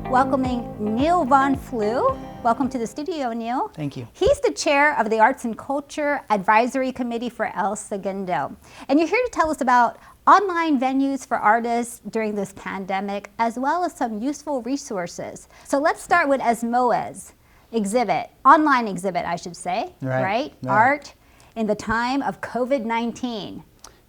welcoming Neal von Flue. Welcome to the studio, Neal. Thank you. He's the chair of the Arts and Culture Advisory Committee for El Segundo. And you're here to tell us about online venues for artists during this pandemic, as well as some useful resources. So let's start with Moines exhibit, online exhibit, I should say, right? Art in the time of COVID-19.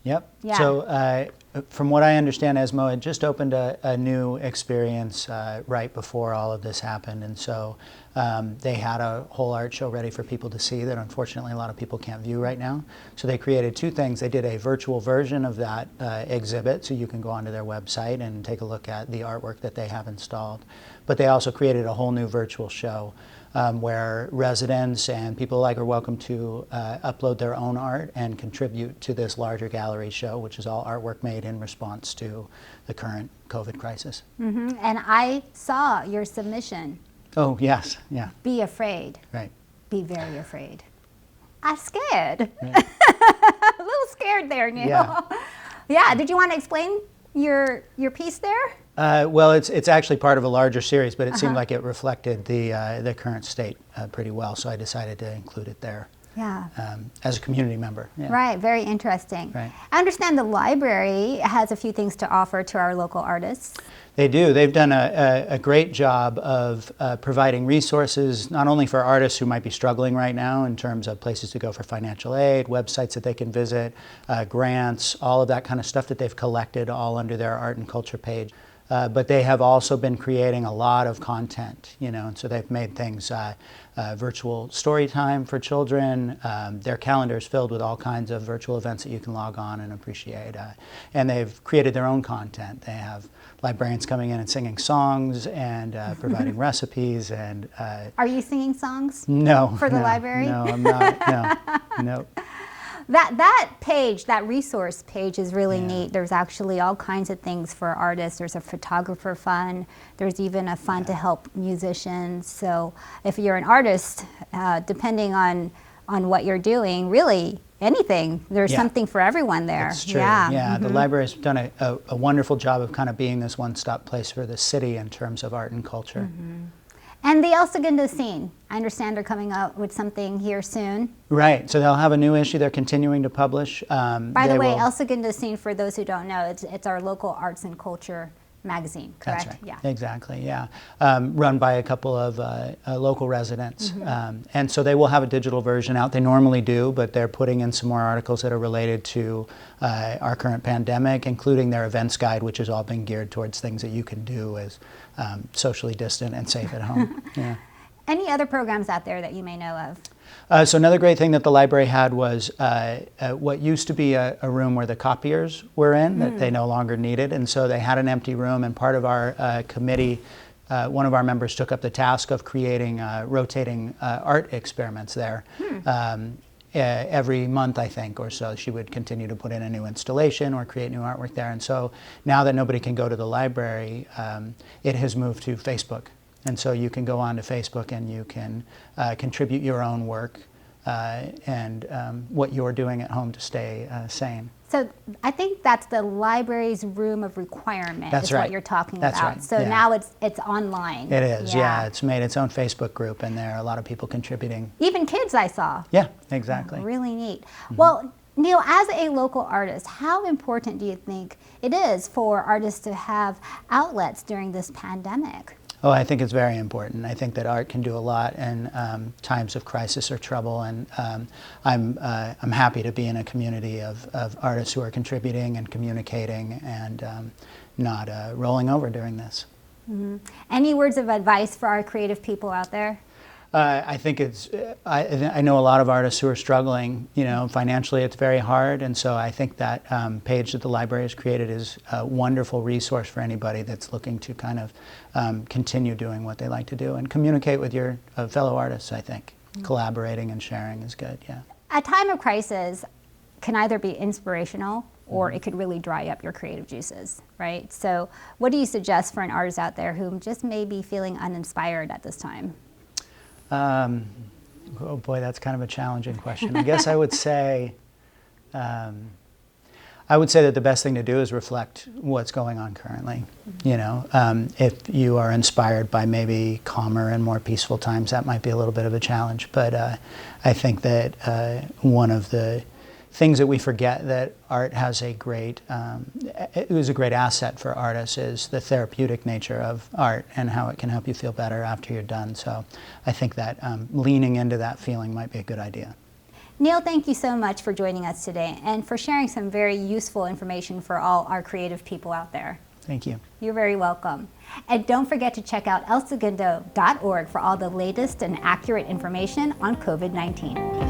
Yep. Yeah. So from what I understand, ESMO had just opened a new experience right before all of this happened. And so they had a whole art show ready for people to see that unfortunately a lot of people can't view right now. So they created two things. They did a virtual version of that exhibit, so you can go onto their website and take a look at the artwork that they have installed. But they also created a whole new virtual show where residents and people alike are welcome to upload their own art and contribute to this larger gallery show, which is all artwork made in response to the current COVID crisis. Mm-hmm. And I saw your submission. Oh, yes, yeah. Be afraid. Right. Be very afraid. I'm scared. Right. A little scared there, Neal. Yeah. Yeah, did you want to explain your piece there? Well, it's actually part of a larger series, but it seemed like it reflected the current state pretty well, so I decided to include it there. Yeah. As a community member. Yeah. Right, very interesting. Right. I understand the library has a few things to offer to our local artists. They do. They've done a great job of providing resources, not only for artists who might be struggling right now in terms of places to go for financial aid, websites that they can visit, grants, all of that kind of stuff that they've collected all under their art and culture page. But they have also been creating a lot of content, and so they've made things virtual story time for children. Their calendar is filled with all kinds of virtual events that you can log on and appreciate. And they've created their own content. They have librarians coming in and singing songs and providing recipes. And are you singing songs? No. For the library? No, I'm not. No. That page, that resource page is really neat. There's actually all kinds of things for artists. There's a photographer fund. There's even a fund to help musicians. So if you're an artist, depending on what you're doing, really anything, there's something for everyone there. That's true. Yeah. The library's done a wonderful job of kind of being this one-stop place for the city in terms of art and culture. And the El Segundo scene, I understand they're coming out with something here soon. Right, so they'll have a new issue they're continuing to publish. By the way, El Segundo scene, for those who don't know, it's our local arts and culture magazine, correct? That's right, yeah. Exactly, yeah. Run by a couple of local residents. And so they will have a digital version out. They normally do, but they're putting in some more articles that are related to our current pandemic, including their events guide, which has all been geared towards things that you can do as socially distant and safe at home. Yeah. Any other programs out there that you may know of? So another great thing that the library had was what used to be a room where the copiers were in, that they no longer needed. And so they had an empty room, and part of our committee, one of our members took up the task of creating rotating art experiments there. Every month, I think, or so, she would continue to put in a new installation or create new artwork there. And so now that nobody can go to the library, it has moved to Facebook. And so you can go on to Facebook and you can contribute your own work and what you're doing at home to stay sane. So I think that's the library's room of requirement. That's is right. what you're talking That's about. Right. So now it's online. It is, yeah. It's made its own Facebook group, and there are a lot of people contributing. Even kids, I saw. Yeah, exactly. Really neat. Well, Neal, as a local artist, how important do you think it is for artists to have outlets during this pandemic? Oh, I think it's very important. I think that art can do a lot in times of crisis or trouble, and I'm happy to be in a community of artists who are contributing and communicating and not rolling over during this. Any words of advice for our creative people out there? I think I know a lot of artists who are struggling, financially it's very hard, and so I think that page that the library has created is a wonderful resource for anybody that's looking to kind of continue doing what they like to do and communicate with your fellow artists, I think. Collaborating and sharing is good, yeah. A time of crisis can either be inspirational or it could really dry up your creative juices, right? So what do you suggest for an artist out there who just may be feeling uninspired at this time? Oh boy, that's kind of a challenging question. I guess I would say, I would say that the best thing to do is reflect what's going on currently. You know, if you are inspired by maybe calmer and more peaceful times, that might be a little bit of a challenge. But I think that one of the things that we forget that art has a great, it was a great asset for artists, is the therapeutic nature of art and how it can help you feel better after you're done. So I think that leaning into that feeling might be a good idea. Neal, thank you so much for joining us today and for sharing some very useful information for all our creative people out there. Thank you. You're very welcome. And don't forget to check out elsegundo.org for all the latest and accurate information on COVID-19.